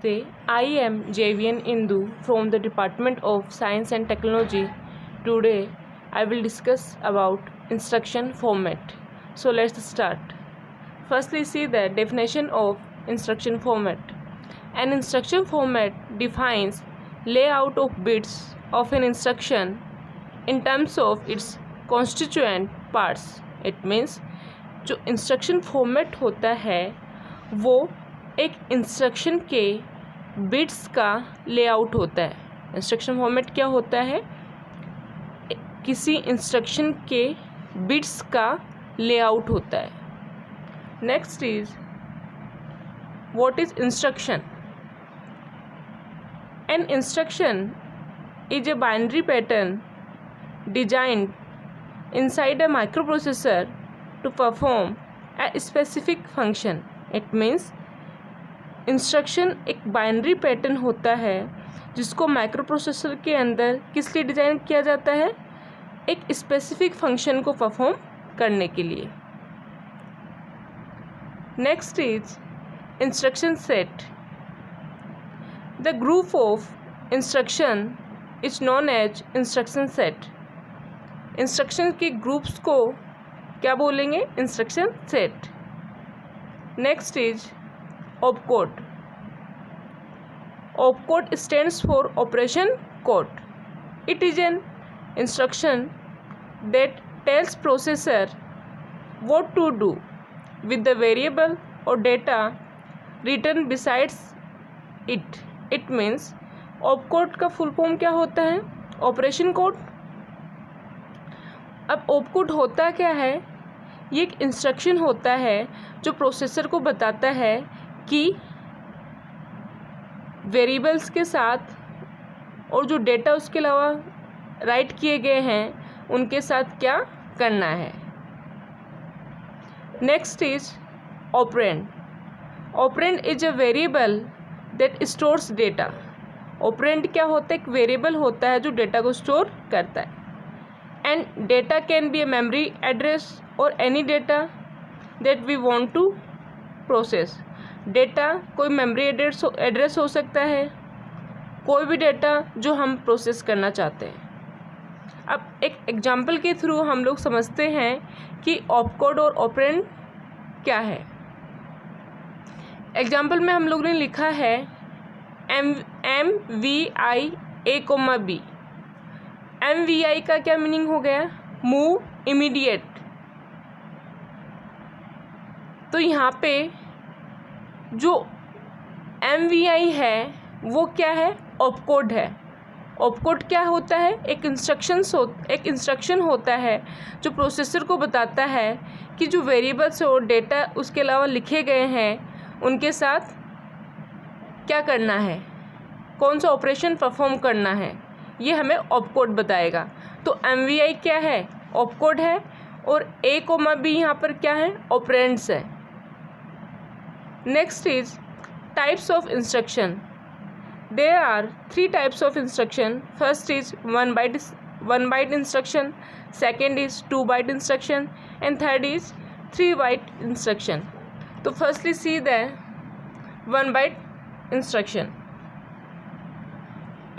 I am JVN Indu from the Department of Science and Technology. Today I will discuss about instruction format. So let's start. Firstly, see the definition of instruction format. An instruction format defines layout of bits of an instruction in terms of its constituent parts. It means जो instruction format होता है वो एक instruction के bits का layout होता है। Instruction format क्या होता है? किसी इंस्ट्रक्शन के बिट्स का लेआउट होता है। Next is what is instruction? An instruction is a binary pattern designed inside a microprocessor to perform a specific function. It means instruction एक बाइनरी पैटर्न होता है जिसको माइक्रोप्रोसेसर के अंदर किस लिए डिज़ाइन किया जाता है? एक स्पेसिफिक फंक्शन को परफॉर्म करने के लिए। Next is instruction set. The group of instruction is known as instruction set. Instruction के ग्रुप्स को क्या बोलेंगे? Instruction set. Next is opcode. Opcode stands for operation code. It is an instruction that tells processor what to do with the variable or data written besides it. It means opcode का full form क्या होता है? Operation code. अब opcode होता क्या है? ये एक इंस्ट्रक्शन होता है जो प्रोसेसर को बताता है कि वेरिएबल्स के साथ और जो डेटा उसके अलावा राइट किए गए हैं उनके साथ क्या करना है। Next is operand. Operand is a variable that stores data. Operand क्या होता है? एक वेरिएबल होता है जो डेटा को स्टोर करता है। And data can be a memory address और any data that we want to process. Data कोई मेमोरी एड्रेस हो सकता है, कोई भी डेटा जो हम प्रोसेस करना चाहते हैं। अब एक एग्जांपल के थ्रू हम लोग समझते हैं कि ऑपकोड और ऑपरेंड क्या है। एग्जांपल में हम लोग ने लिखा है MVI A, MVI का क्या मीनिंग हो गया? Move immediate. तो यहाँ पे जो MVI है वो क्या है? ऑपकोड है। ऑपकोड क्या होता है? एक इंस्ट्रक्शन होता है जो प्रोसेसर को बताता है कि जो वेरिएबल्स और डेटा उसके अलावा लिखे गए हैं उनके साथ क्या करना है, कौन सा ऑपरेशन परफॉर्म करना है, ये हमें ऑपकोड बताएगा। तो MVI क्या है? ऑपकोड है। और A, B यहाँ पर क्या है? ऑपरेंड्स है। Next is types of instruction. There are 3 types of instruction. First is 1 byte instruction, second is 2 byte instruction and third is 3 byte instruction. तो firstly see the 1 byte instruction.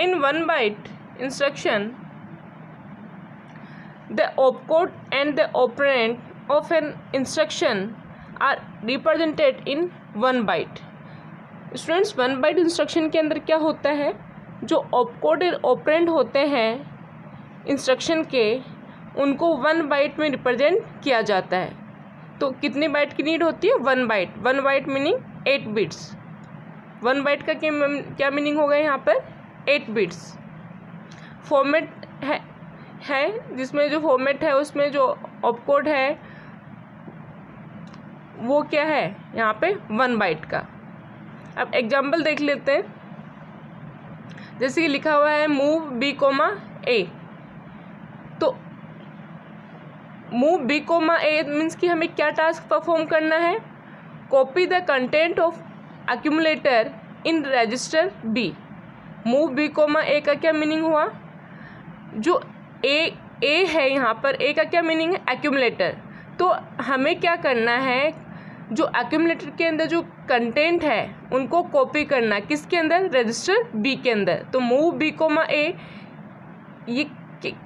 In 1 byte instruction, the opcode and the operand of an instruction are represented in 1 byte. Students, 1 byte instruction के अंदर क्या होता है? जो opcode और operand होते हैं इंस्ट्रक्शन के, उनको 1 byte में रिप्रेजेंट किया जाता है। तो कितने बाइट की नीड होती है? 1 byte। 1 byte meaning 8 bits. 1 byte का क्या मीनिंग होगा यहाँ पर? 8 बिट्स। फॉर्मेट है जिसमें जो फॉर्मेट है उसमें जो ऑपकोड है वो क्या है यहाँ पे? 1 byte का। अब एग्जांपल देख लेते हैं। जैसे कि लिखा हुआ है मूव B, A। तो मूव B, A मीन्स कि हमें क्या टास्क परफॉर्म करना है? Copy the content of accumulator in register B। Move B, A का क्या मीनिंग हुआ? जो A है यहाँ पर, A का क्या मीनिंग है? एक्यूमुलेटर। तो हमें क्या करना है? जो एक्यूमुलेटर के अंदर जो कंटेंट है उनको कॉपी करना, किसके अंदर, रजिस्टर बी के अंदर। तो मूव बी कोमा ए, ये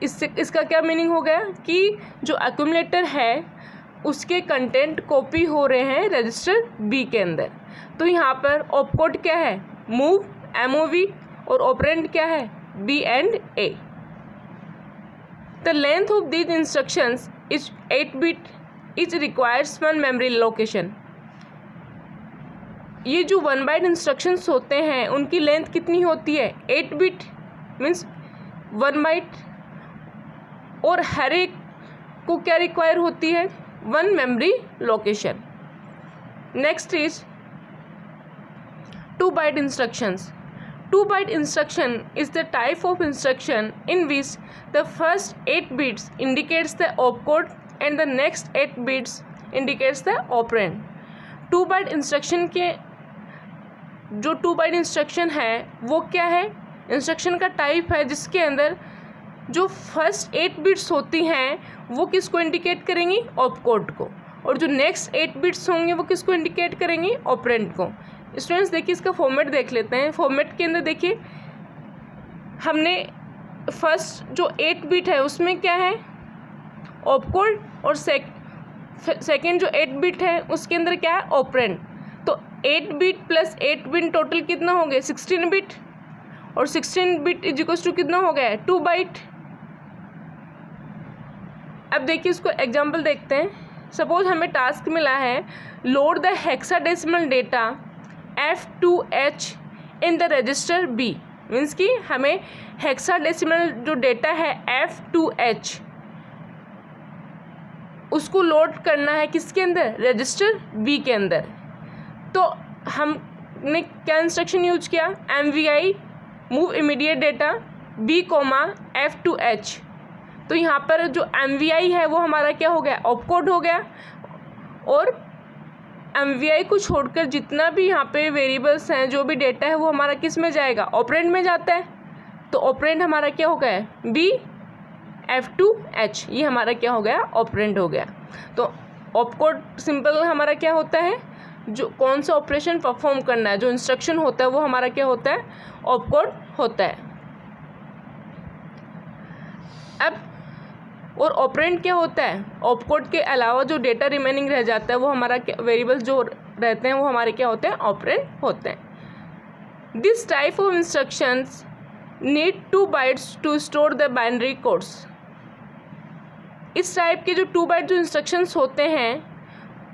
इसका क्या मीनिंग हो गया कि जो एक्यूमुलेटर है उसके कंटेंट कॉपी हो रहे हैं रजिस्टर बी के अंदर। तो यहाँ पर ऑपकोड क्या है, मूव MOV, और ऑपरेंड क्या है, B and A। The length of these instructions is 8 bit, each requires one memory location। ये जो 1 बाइट इंस्ट्रक्शंस होते हैं उनकी लेंथ कितनी होती है, 8 बिट मीन्स 1 बाइट, और हर एक को क्या रिक्वायर होती है, 1 memory location. Next is 2 byte instructions. 2 byte instruction is the type of instruction in which the first 8 bits indicates the opcode and the next 8 bits indicates the operand। 2 byte instruction के जो 2 byte instruction है वो क्या है, instruction का type है जिसके अंदर जो फर्स्ट 8 बिट्स होती हैं वो किसको इंडिकेट करेंगी, ऑपकोड को, और जो नेक्स्ट 8 बिट्स होंगे वो किसको इंडिकेट करेंगी, ऑपरेंड को। स्टूडेंट्स देखिए इसका फॉर्मेट देख लेते हैं। फॉर्मेट के अंदर देखिए हमने फर्स्ट जो 8 बिट है उसमें क्या है, ऑपकोड, और सेकेंड जो 8 बिट है उसके अंदर क्या है, ऑपरेंड। तो 8 बिट प्लस 8 बिट टोटल कितना हो गया, 16 बिट, और 16 बिट इज इक्वल्स टू कितना हो गया है, 2 बाइट। अब देखिए इसको एग्जाम्पल देखते हैं। सपोज हमें टास्क मिला है, load the hexadecimal data F2H in the register B, means कि हमें हेक्साडेसिमल जो डेटा है F2H उसको लोड करना है किसके अंदर, रजिस्टर B के अंदर। तो हमने क्या इंस्ट्रक्शन यूज किया, MVI move immediate data B, F2H। तो यहाँ पर जो MVI है वो हमारा क्या हो गया, ऑपकोड हो गया, और MVI को छोड़कर जितना भी यहाँ पे वेरिएबल्स हैं, जो भी डेटा है वो हमारा किस में जाएगा, ऑपरेंड में जाता है। तो ऑपरेंड हमारा क्या हो गया, B F2H, ये हमारा क्या हो गया, ऑपरेंड हो गया। तो ऑपकोड सिंपल हमारा क्या होता है, जो कौन सा ऑपरेशन परफॉर्म करना है, जो इंस्ट्रक्शन होता है वो हमारा क्या होता है, ऑपकोड होता है। अब और ऑपरेंड क्या होता है, ऑपकोड के अलावा जो डेटा रिमेनिंग रह जाता है वो हमारा वेरिएबल्स जो रहते हैं वो हमारे क्या होते हैं, ऑपरेंड होते हैं। This type of instructions need 2 bytes to store the binary codes. इस टाइप के जो 2 बाइट जो इंस्ट्रक्शंस होते हैं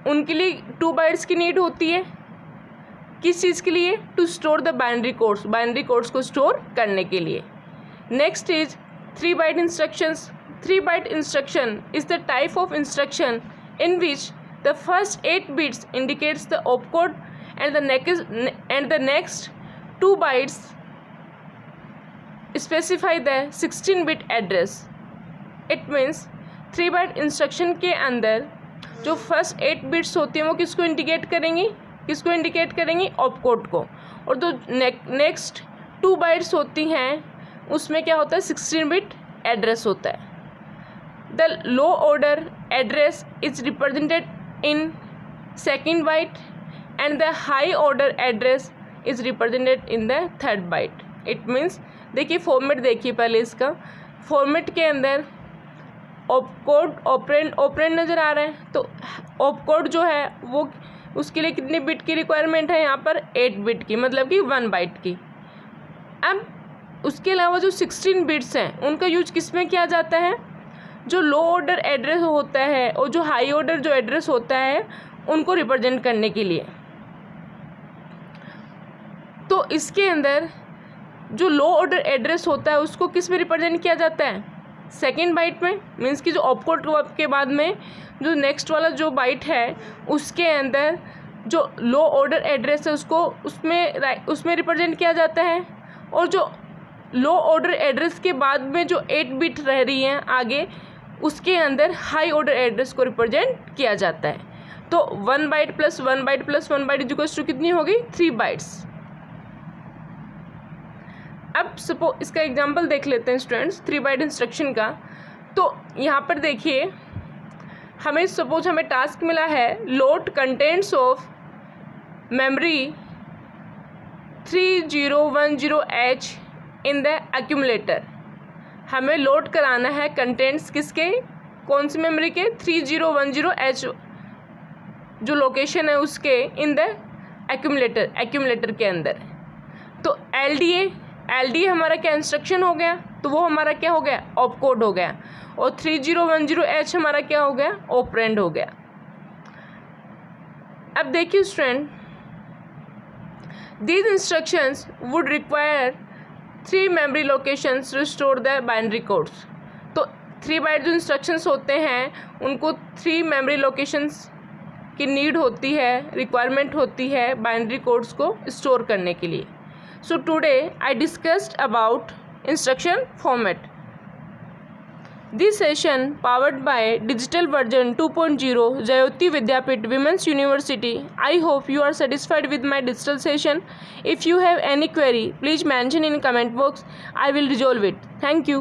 उनके लिए 2 बाइट्स की नीड होती है, किस चीज़ के लिए, to store the binary codes, binary codes को स्टोर करने के लिए। Next is 3 byte instructions. 3 byte instruction is the type of instruction in which the first 8 bits indicates the opcode and the next 2 bytes specify the 16-bit address। It means 3 byte instruction के अंदर जो first 8 bits होती हैं वो किसको indicate करेंगी, opcode को, और जो नेक्स्ट 2 बाइट्स होती हैं उसमें क्या होता है, 16-bit एड्रेस होता है। The low order address is represented in 2nd byte and the high order address is represented in the 3rd byte। It means देखिए फॉर्मेट देखिए पहले इसका फॉर्मेट के अंदर ऑपकोड, ऑपरेंड नज़र आ रहा है। तो ऑपकोड जो है वो उसके लिए कितने बिट की रिक्वायरमेंट है, यहाँ पर 8 बिट की, मतलब कि 1 बाइट की। अब उसके अलावा जो 16 बिट्स हैं उनका यूज किस में किया जाता है, जो लो ऑर्डर एड्रेस होता है और जो हाई ऑर्डर जो एड्रेस होता है उनको रिप्रेजेंट करने के लिए। तो इसके अंदर जो लो ऑर्डर एड्रेस होता है उसको किस में रिप्रेजेंट किया जाता है, 2nd बाइट में, मीन्स कि जो ऑपकोड के बाद में जो नेक्स्ट वाला जो बाइट है उसके अंदर जो लो ऑर्डर एड्रेस है उसको उसमें रिप्रेजेंट किया जाता है, और जो लो ऑर्डर एड्रेस के बाद में जो 8 बिट रह रही हैं आगे उसके अंदर हाई ऑर्डर एड्रेस को रिप्रेजेंट किया जाता है। तो 1 byte plus 1 byte plus 1 byte equals to कितनी हो गई, 3 बाइट्स। अब सपोज इसका एग्जांपल देख लेते हैं स्टूडेंट्स 3 बाइट इंस्ट्रक्शन का। तो यहाँ पर देखिए हमें सपोज हमें टास्क मिला है load contents of memory 3010H in the accumulator. हमें लोड कराना है कंटेंट्स किसके, कौन सी मेमोरी के, 3010H जो लोकेशन है उसके इन द एक्यूमुलेटर के अंदर। तो LDA हमारा क्या इंस्ट्रक्शन हो गया, तो वो हमारा क्या हो गया, ऑपकोड हो गया। और 3010H हमारा क्या हो गया, ऑपरेंड हो गया। अब देखिए student, these instructions would require 3 memory locations to store the binary codes। तो 3 बाइट जो इंस्ट्रक्शंस होते हैं उनको 3 मेमोरी लोकेशंस की नीड होती है, रिक्वायरमेंट होती है बाइनरी कोड्स को स्टोर करने के लिए। So today I discussed about instruction format. This session powered by digital version 2.0 Jayoti Vidyapeeth Women's University. I hope you are satisfied with my digital session. If you have any query, please mention in comment box. I will resolve it. Thank you.